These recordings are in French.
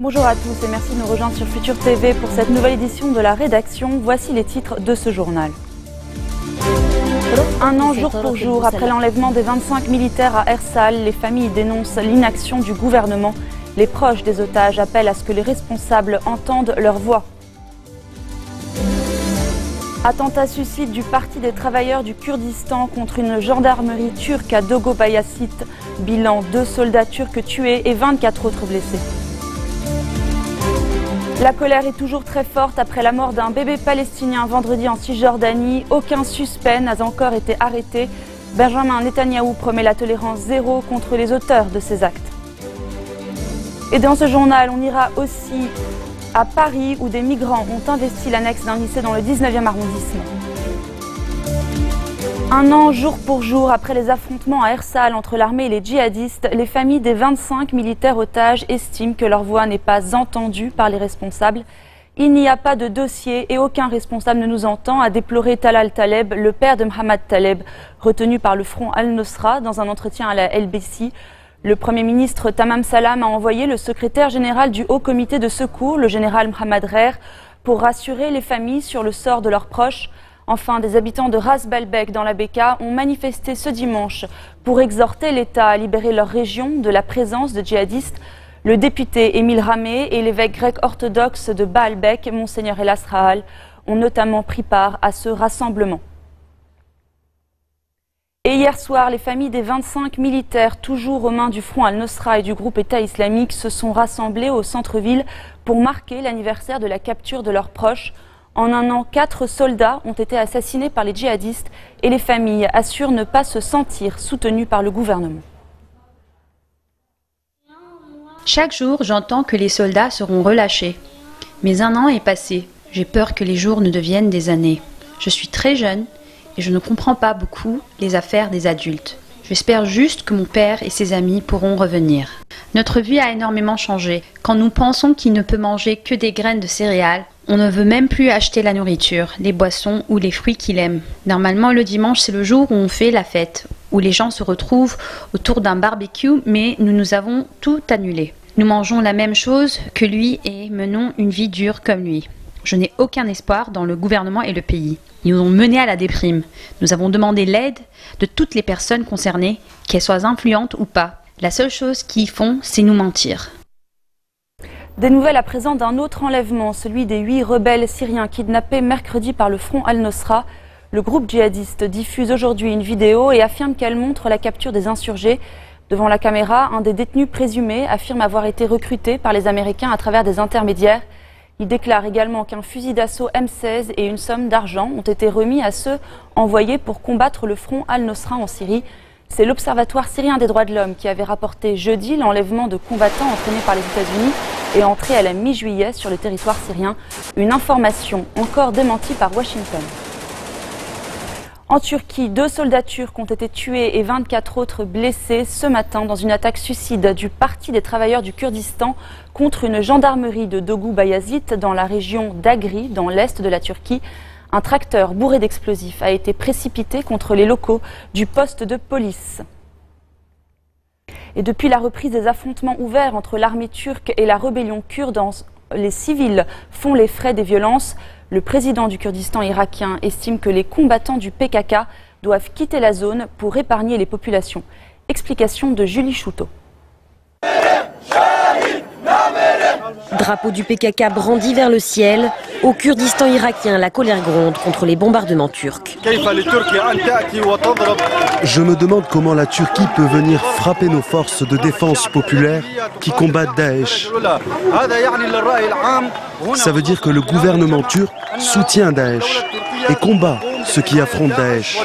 Bonjour à tous et merci de nous rejoindre sur Futur TV pour cette nouvelle édition de la rédaction. Voici les titres de ce journal. Un an jour pour jour après l'enlèvement des 25 militaires à Ersal, les familles dénoncent l'inaction du gouvernement. Les proches des otages appellent à ce que les responsables entendent leur voix. Attentat-suicide du Parti des travailleurs du Kurdistan contre une gendarmerie turque à Dogo-Bayazit. Bilan, 2 soldats turcs tués et 24 autres blessés. La colère est toujours très forte après la mort d'un bébé palestinien vendredi en Cisjordanie. Aucun suspect n'a encore été arrêté. Benjamin Netanyahou promet la tolérance zéro contre les auteurs de ces actes. Et dans ce journal, on ira aussi à Paris où des migrants ont investi l'annexe d'un lycée dans le 19e arrondissement. Un an jour pour jour après les affrontements à Ersal entre l'armée et les djihadistes, les familles des 25 militaires otages estiment que leur voix n'est pas entendue par les responsables. Il n'y a pas de dossier et aucun responsable ne nous entend, a déploré Talal Taleb, le père de Mohamed Taleb, retenu par le front Al-Nosra dans un entretien à la LBC. Le Premier ministre Tamam Salam a envoyé le secrétaire général du Haut Comité de secours, le général Mohamed Reer, pour rassurer les familles sur le sort de leurs proches. Enfin, des habitants de Ras Balbek dans la Bekaa ont manifesté ce dimanche pour exhorter l'État à libérer leur région de la présence de djihadistes. Le député Émile Ramé et l'évêque grec orthodoxe de Baalbek, Monseigneur Elas Rahal, ont notamment pris part à ce rassemblement. Et hier soir, les familles des 25 militaires, toujours aux mains du front Al-Nosra et du groupe État islamique, se sont rassemblées au centre-ville pour marquer l'anniversaire de la capture de leurs proches. En un an, 4 soldats ont été assassinés par les djihadistes et les familles assurent ne pas se sentir soutenues par le gouvernement. Chaque jour, j'entends que les soldats seront relâchés. Mais un an est passé. J'ai peur que les jours ne deviennent des années. Je suis très jeune et je ne comprends pas beaucoup les affaires des adultes. J'espère juste que mon père et ses amis pourront revenir. Notre vie a énormément changé. Quand nous pensons qu'il ne peut manger que des graines de céréales, on ne veut même plus acheter la nourriture, les boissons ou les fruits qu'il aime. Normalement, le dimanche, c'est le jour où on fait la fête, où les gens se retrouvent autour d'un barbecue, mais nous avons tout annulé. Nous mangeons la même chose que lui et menons une vie dure comme lui. Je n'ai aucun espoir dans le gouvernement et le pays. Ils nous ont menés à la déprime. Nous avons demandé l'aide de toutes les personnes concernées, qu'elles soient influentes ou pas. La seule chose qu'ils font, c'est nous mentir. Des nouvelles à présent d'un autre enlèvement, celui des 8 rebelles syriens kidnappés mercredi par le front Al-Nosra. Le groupe djihadiste diffuse aujourd'hui une vidéo et affirme qu'elle montre la capture des insurgés. Devant la caméra, un des détenus présumés affirme avoir été recruté par les Américains à travers des intermédiaires. Il déclare également qu'un fusil d'assaut M16 et une somme d'argent ont été remis à ceux envoyés pour combattre le front Al-Nosra en Syrie. C'est l'Observatoire syrien des droits de l'homme qui avait rapporté jeudi l'enlèvement de combattants entraînés par les États-Unis et entrés à la mi-juillet sur le territoire syrien. Une information encore démentie par Washington. En Turquie, 2 soldats turcs ont été tués et 24 autres blessés ce matin dans une attaque suicide du Parti des travailleurs du Kurdistan contre une gendarmerie de Dogu-Bayazit dans la région d'Agri, dans l'est de la Turquie. Un tracteur bourré d'explosifs a été précipité contre les locaux du poste de police. Et depuis la reprise des affrontements ouverts entre l'armée turque et la rébellion kurde, les civils font les frais des violences. Le président du Kurdistan irakien estime que les combattants du PKK doivent quitter la zone pour épargner les populations. Explication de Julie Chouteau. Drapeau du PKK brandi vers le ciel. Au Kurdistan irakien, la colère gronde contre les bombardements turcs. Je me demande comment la Turquie peut venir frapper nos forces de défense populaire qui combattent Daesh. Ça veut dire que le gouvernement turc soutient Daesh et combat ceux qui affrontent Daesh.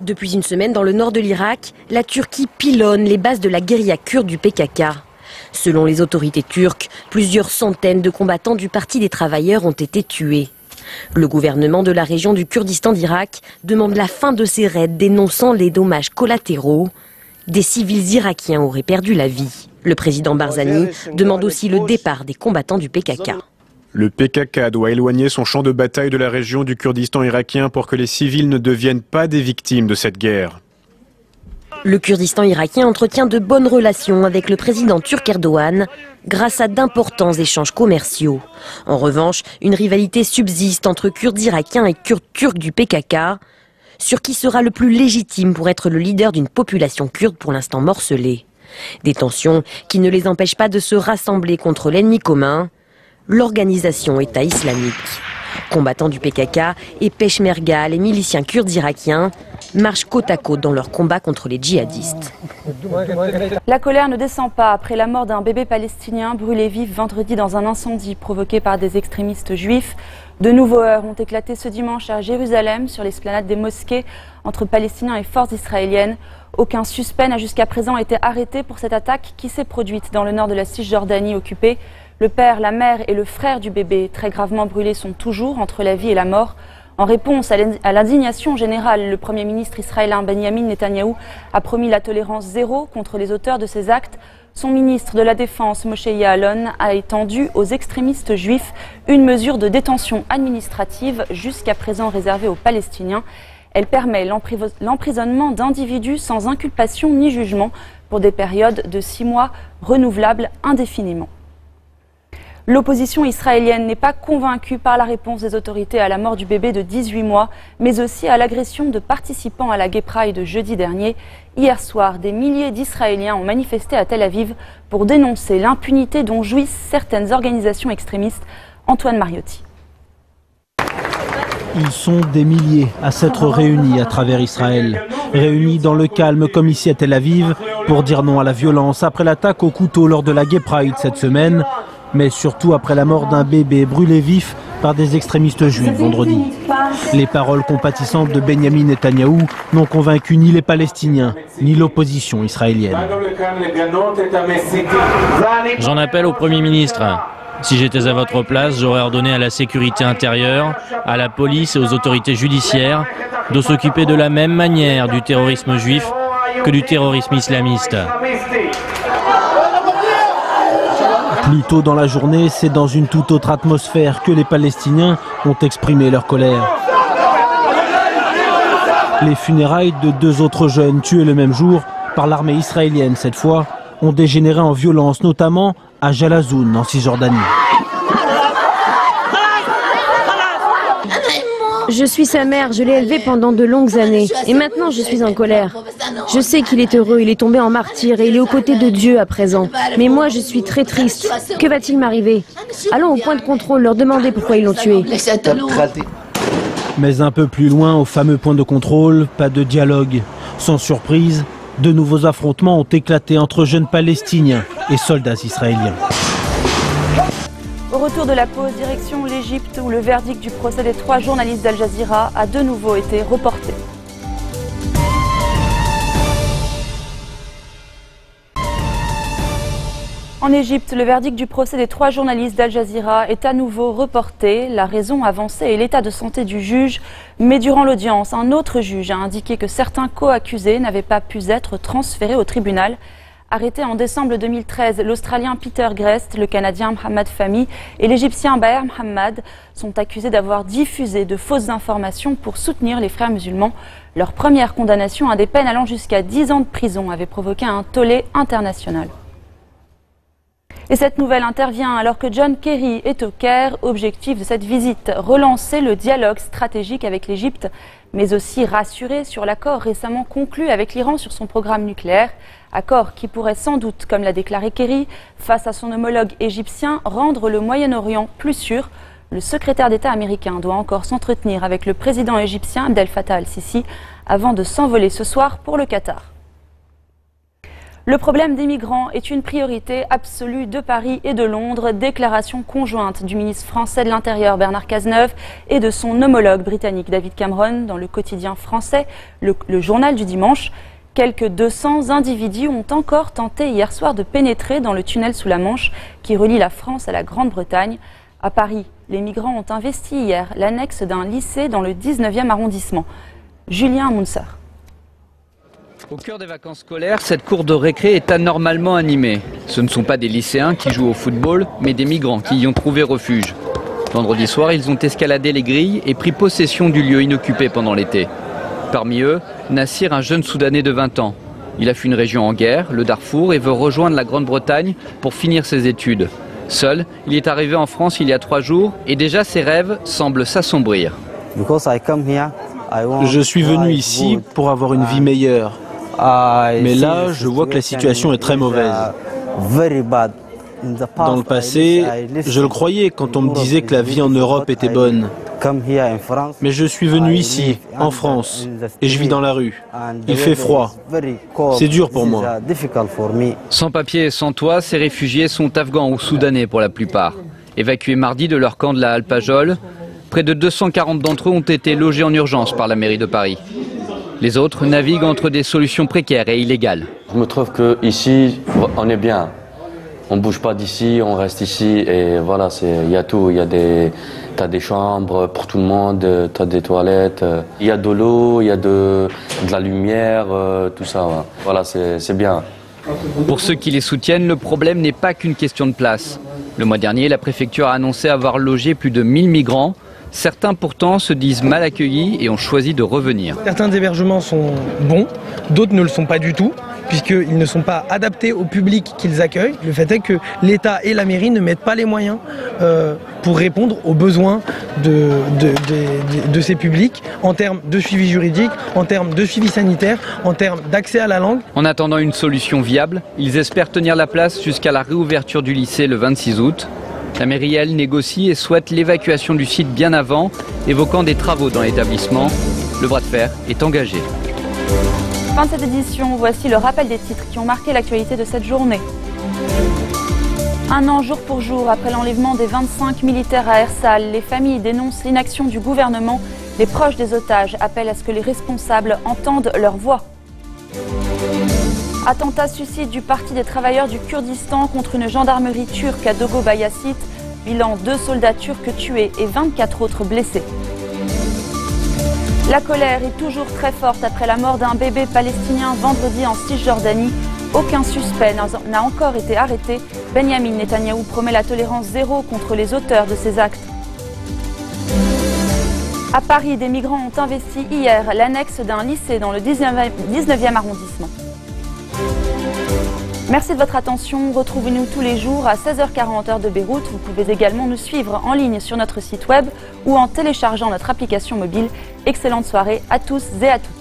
Depuis une semaine, dans le nord de l'Irak, la Turquie pilonne les bases de la guérilla kurde du PKK. Selon les autorités turques, plusieurs centaines de combattants du Parti des travailleurs ont été tués. Le gouvernement de la région du Kurdistan d'Irak demande la fin de ces raids, dénonçant les dommages collatéraux. Des civils irakiens auraient perdu la vie. Le président Barzani demande aussi le départ des combattants du PKK. Le PKK doit éloigner son champ de bataille de la région du Kurdistan irakien pour que les civils ne deviennent pas des victimes de cette guerre. Le Kurdistan irakien entretient de bonnes relations avec le président turc Erdogan grâce à d'importants échanges commerciaux. En revanche, une rivalité subsiste entre Kurdes irakiens et Kurdes turcs du PKK, sur qui sera le plus légitime pour être le leader d'une population kurde pour l'instant morcelée. Des tensions qui ne les empêchent pas de se rassembler contre l'ennemi commun, l'organisation État islamique. Combattants du PKK et Peshmerga, les miliciens kurdes irakiens, marchent côte à côte dans leur combat contre les djihadistes. La colère ne descend pas après la mort d'un bébé palestinien brûlé vif vendredi dans un incendie provoqué par des extrémistes juifs. De nouveaux heurts ont éclaté ce dimanche à Jérusalem sur l'esplanade des mosquées entre Palestiniens et forces israéliennes. Aucun suspect n'a jusqu'à présent été arrêté pour cette attaque qui s'est produite dans le nord de la Cisjordanie occupée. Le père, la mère et le frère du bébé, très gravement brûlés, sont toujours entre la vie et la mort. En réponse à l'indignation générale, le Premier ministre israélien Benjamin Netanyahou a promis la tolérance zéro contre les auteurs de ces actes. Son ministre de la Défense, Moshe Ya'alon, a étendu aux extrémistes juifs une mesure de détention administrative jusqu'à présent réservée aux Palestiniens. Elle permet l'emprisonnement d'individus sans inculpation ni jugement pour des périodes de 6 mois renouvelables indéfiniment. L'opposition israélienne n'est pas convaincue par la réponse des autorités à la mort du bébé de 18 mois, mais aussi à l'agression de participants à la Gay Pride de jeudi dernier. Hier soir, des milliers d'Israéliens ont manifesté à Tel Aviv pour dénoncer l'impunité dont jouissent certaines organisations extrémistes. Antoine Mariotti. Ils sont des milliers à s'être réunis à travers Israël. Réunis dans le calme comme ici à Tel Aviv pour dire non à la violence après l'attaque au couteau lors de la Gay Pride cette semaine, mais surtout après la mort d'un bébé brûlé vif par des extrémistes juifs vendredi. Les paroles compatissantes de Benjamin Netanyahou n'ont convaincu ni les Palestiniens, ni l'opposition israélienne. J'en appelle au Premier ministre. Si j'étais à votre place, j'aurais ordonné à la sécurité intérieure, à la police et aux autorités judiciaires de s'occuper de la même manière du terrorisme juif que du terrorisme islamiste. Plus tôt dans la journée, c'est dans une toute autre atmosphère que les Palestiniens ont exprimé leur colère. Les funérailles de 2 autres jeunes tués le même jour par l'armée israélienne cette fois ont dégénéré en violence, notamment à Jalazoun en Cisjordanie. Je suis sa mère, je l'ai élevé pendant de longues années. Et maintenant, je suis en colère. Je sais qu'il est heureux, il est tombé en martyr et il est aux côtés de Dieu à présent. Mais moi, je suis très triste. Que va-t-il m'arriver? Allons au point de contrôle, leur demander pourquoi ils l'ont tué. Mais un peu plus loin, au fameux point de contrôle, pas de dialogue. Sans surprise, de nouveaux affrontements ont éclaté entre jeunes Palestiniens et soldats israéliens. Au retour de la pause, direction l'Égypte où le verdict du procès des 3 journalistes d'Al Jazeera a de nouveau été reporté. En Égypte, le verdict du procès des 3 journalistes d'Al Jazeera est à nouveau reporté. La raison avancée est l'état de santé du juge. Mais durant l'audience, un autre juge a indiqué que certains co-accusés n'avaient pas pu être transférés au tribunal. Arrêtés en décembre 2013, l'Australien Peter Grest, le Canadien Mohamed Fahmy et l'Égyptien Baher Mohamed sont accusés d'avoir diffusé de fausses informations pour soutenir les frères musulmans. Leur première condamnation à des peines allant jusqu'à 10 ans de prison avait provoqué un tollé international. Et cette nouvelle intervient alors que John Kerry est au Caire. Objectif de cette visite, relancer le dialogue stratégique avec l'Égypte, mais aussi rassurer sur l'accord récemment conclu avec l'Iran sur son programme nucléaire. Accord qui pourrait sans doute, comme l'a déclaré Kerry, face à son homologue égyptien, rendre le Moyen-Orient plus sûr. Le secrétaire d'État américain doit encore s'entretenir avec le président égyptien Abdel Fattah al-Sisi avant de s'envoler ce soir pour le Qatar. Le problème des migrants est une priorité absolue de Paris et de Londres. Déclaration conjointe du ministre français de l'Intérieur Bernard Cazeneuve et de son homologue britannique David Cameron dans le quotidien français, le journal du dimanche. Quelques 200 individus ont encore tenté hier soir de pénétrer dans le tunnel sous la Manche qui relie la France à la Grande-Bretagne. À Paris, les migrants ont investi hier l'annexe d'un lycée dans le 19e arrondissement. Julien Mounser. Au cœur des vacances scolaires, cette cour de récré est anormalement animée. Ce ne sont pas des lycéens qui jouent au football, mais des migrants qui y ont trouvé refuge. Vendredi soir, ils ont escaladé les grilles et pris possession du lieu inoccupé pendant l'été. Parmi eux, Nassir, un jeune Soudanais de 20 ans. Il a fui une région en guerre, le Darfour, et veut rejoindre la Grande-Bretagne pour finir ses études. Seul, il est arrivé en France il y a 3 jours et déjà ses rêves semblent s'assombrir. Je suis venu ici pour avoir une vie meilleure. Mais là, je vois que la situation est très mauvaise. Dans le passé, je le croyais quand on me disait que la vie en Europe était bonne. Mais je suis venu ici, en France, et je vis dans la rue. Il fait froid. C'est dur pour moi. Sans papier et sans toit, ces réfugiés sont afghans ou soudanais pour la plupart. Évacués mardi de leur camp de la Alpajol, près de 240 d'entre eux ont été logés en urgence par la mairie de Paris. Les autres naviguent entre des solutions précaires et illégales. Je me trouve qu'ici, on est bien. On ne bouge pas d'ici, on reste ici et voilà, il y a tout. T'as des chambres pour tout le monde, t'as des toilettes, il y a de l'eau, il y a de la lumière, tout ça. Ouais. Voilà, c'est bien. Pour ceux qui les soutiennent, le problème n'est pas qu'une question de place. Le mois dernier, la préfecture a annoncé avoir logé plus de 1000 migrants. Certains pourtant se disent mal accueillis et ont choisi de revenir. Certains hébergements sont bons, d'autres ne le sont pas du tout, puisqu'ils ne sont pas adaptés au public qu'ils accueillent. Le fait est que l'État et la mairie ne mettent pas les moyens pour répondre aux besoins de ces publics en termes de suivi juridique, en termes de suivi sanitaire, en termes d'accès à la langue. En attendant une solution viable, ils espèrent tenir la place jusqu'à la réouverture du lycée le 26 août. La mairie, elle, négocie et souhaite l'évacuation du site bien avant, évoquant des travaux dans l'établissement. Le bras de fer est engagé. Fin de cette édition, voici le rappel des titres qui ont marqué l'actualité de cette journée. 1 an jour pour jour après l'enlèvement des 25 militaires à Ersal, les familles dénoncent l'inaction du gouvernement. Les proches des otages appellent à ce que les responsables entendent leur voix. Attentat suicide du Parti des travailleurs du Kurdistan contre une gendarmerie turque à Dogo-Bayazit. Bilan 2 soldats turcs tués et 24 autres blessés. La colère est toujours très forte après la mort d'un bébé palestinien vendredi en Cisjordanie. Aucun suspect n'a encore été arrêté. Benyamin Netanyahou promet la tolérance zéro contre les auteurs de ces actes. À Paris, des migrants ont investi hier l'annexe d'un lycée dans le 19e arrondissement. Merci de votre attention. Retrouvez-nous tous les jours à 16h40 heure de Beyrouth. Vous pouvez également nous suivre en ligne sur notre site web ou en téléchargeant notre application mobile. Excellente soirée à tous et à toutes.